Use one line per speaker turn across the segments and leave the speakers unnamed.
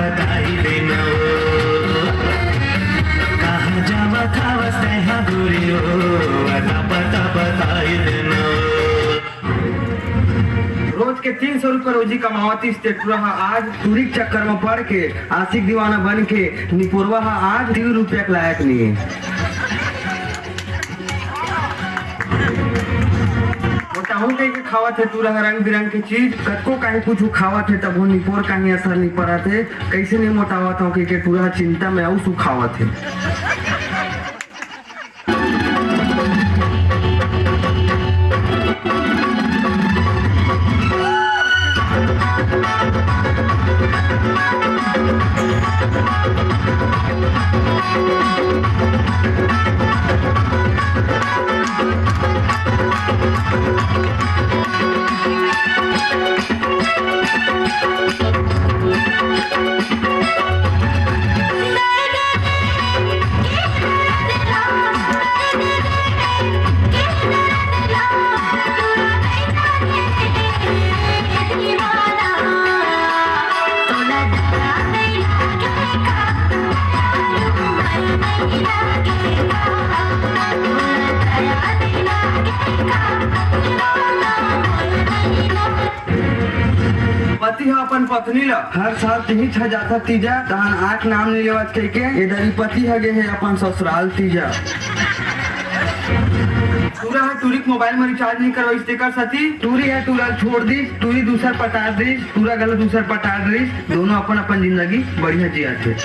बताई देना कहाँ जावा था वस्ते हाँ दूरी हो अता पता बताई देना।
रोज के 300 रुपये रोजी कमावती स्टेटुरा आज टूरी के चक्कर में पड़ के आशिक दीवाना बन के निपुरवा आज 3 रुपया के लायक नहीं है। मोटाहू कहीं के खावा थे तू रंग बिरंग की चीज कतको कहीं कुछ खावा थे तब वो निपोर कहीं असर नहीं पड़ा थे कैसे नहीं मोटावा था कि पूरा चिंता में आऊ सु खावा थे। पति अपन पत्नी ला हर साल तीन छह जाता तीजा तहन आठ नाम लेवत कह के इधर पति हगे है अपन ससुराल तीजा पूरा है टूरी मोबाइल में रिचार्ज नहीं करवाई स्टेकर सती टूरी है टूरा छोड़ दी टूरी दूसर पटार दी पूरा गलत दूसर पटार दी दोनों अपन अपन जिंदगी बढ़िया जिया थे।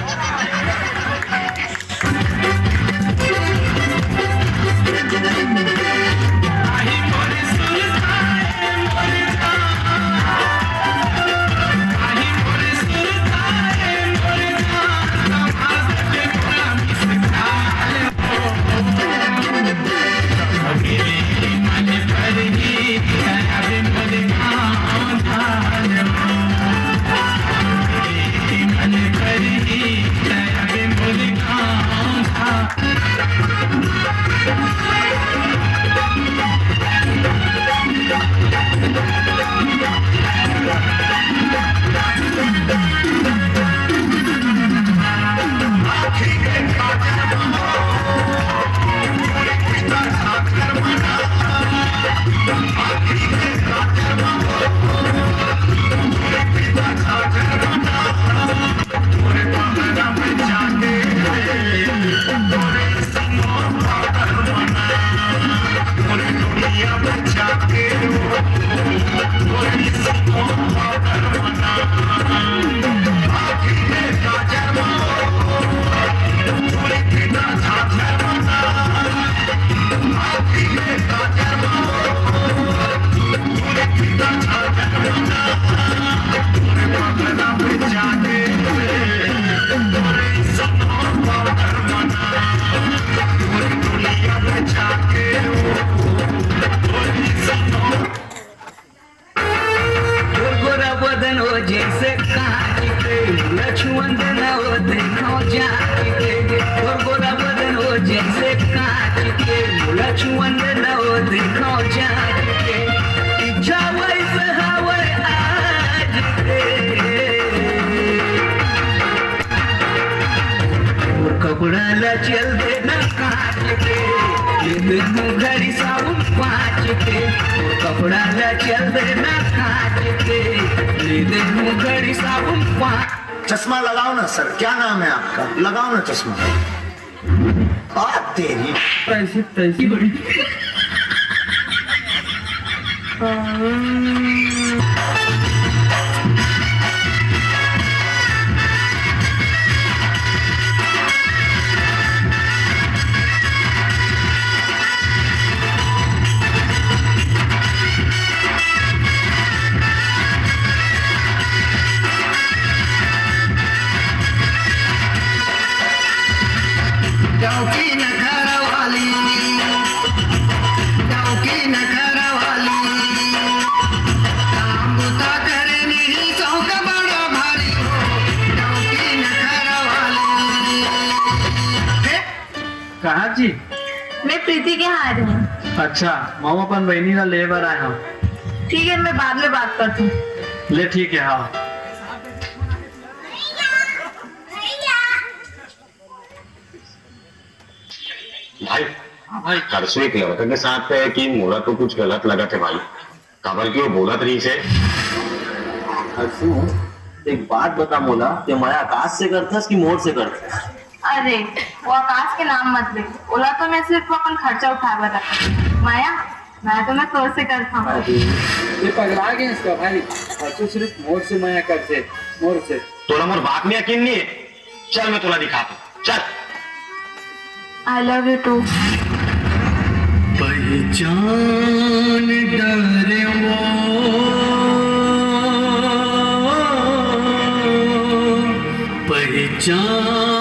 जैसे काट के लक्ष्मण हो देखो जाके गोरा बदन हो जैसे काट के लक्ष्मण हो देखो जाके इच्छा वैसे हवे आज कपड़ा ला चल देना काट के घड़ी साबुन पाँच के कपड़ा ला चल देना काट के घड़ी साबुन पाँच।
चश्मा लगाओ ना सर, क्या नाम है आपका? लगाओ ना चश्मा। बात तेरी
पैसे तैसी बड़ी
डौकी नखरा वाली काम बुता करे नहीं चौक बड़ा भारी हो डौकी नखरा वाली।
कहा जी?
मैं प्रीति के हाथ हूँ।
अच्छा मामा अपन बहनी का लेबर आया हूँ।
ठीक है मैं बाद में बात करती हूँ।
ले ठीक है हाँ।
भाई परसों एक लड़का के साथ है कि मोला तो कुछ गलत लगा थे भाई, खबर की वो बोला रही से।
हर्षू, एक बात बता मोला, कि मैं आकाश से करथस कि मोर से करथस?
अरे वो आकाश के नाम मत ले, बोला तो मैं सिर्फ अपन खर्चा उठाए बता। माया मैं तो मैं तोर से करता हूँ।
ये पगला गए इसका भाई, हर्षू सिर्फ मोर से माया करते, मोर से।
तोरा मोर बात में यकीन नहीं है? चल मैं तोला दिखाता हूं, चल।
I love you too.
पहचान डरे वो पहचान